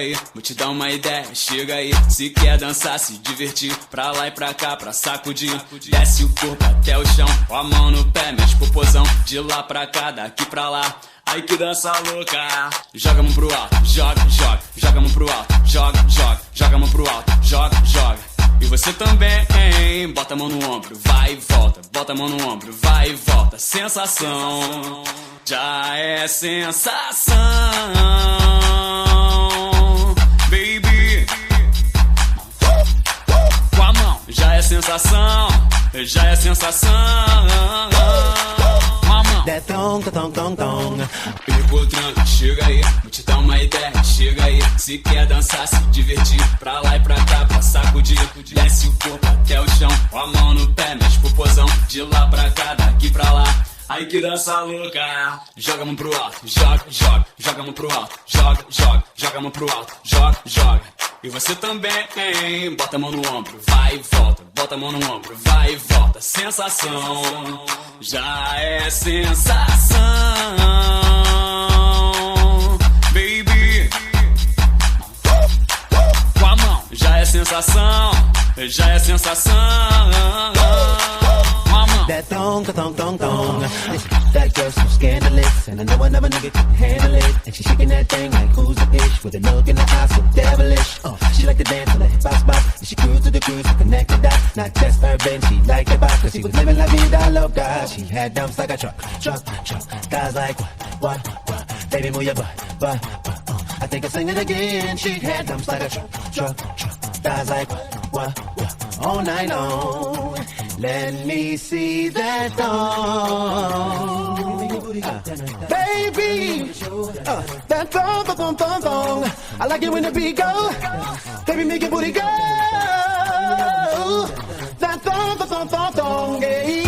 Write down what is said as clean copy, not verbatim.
aí, vou te dar uma ideia, chega aí. Se quer dançar, se divertir, pra lá e pra cá, pra sacudir. Desce o corpo até o chão, com a mão no pé, mexe popozão. De lá pra cá, daqui pra lá, ai que dança louca. Joga a mão pro alto, joga, joga. Joga a mão pro alto, joga, joga. Joga a mão pro alto, joga, joga. E você também, hein? Bota a mão no ombro, vai e volta. Bota a mão no ombro, vai e volta. Sensação, já é sensação, baby. Com a mão, já é sensação, já é sensação. Com a mão, That Picotrando, chega aí, vou te dar uma ideia, chega aí. Se quer dançar, se divertir, pra lá e pra cá, pra sacudir. Desce o corpo até o chão, com a mão no pé, mexe popozão. De lá pra cá, daqui pra lá, ai que dança louca. Joga a mão pro alto, joga, joga. Joga a mão pro alto, joga, joga. Joga a mão pro alto, joga, joga. E você também, hein? Bota a mão no ombro, vai e volta. Bota a mão no ombro, vai e volta. Sensação, já é sensação, baby. Com a mão, já é sensação, já é sensação. Com a mão. That That girl's so scandalous, and I know another nigga can handle it. And she shaking that thing like who's the bitch, with a look in her eyes so devilish. She like to dance till it bounce back, and she cruise to the cruise to connect the dots. Not just urban, she liked the box, cause she was living la vida loca. She had dumps like a truck. Guys like what? Baby move your butt. I think I'll sing it again. She had dumps like a truck. Guys like what? All night long. Let me see that thong. Baby, that thong. I like it when the beat go. Baby, make your booty go. That thong, yeah.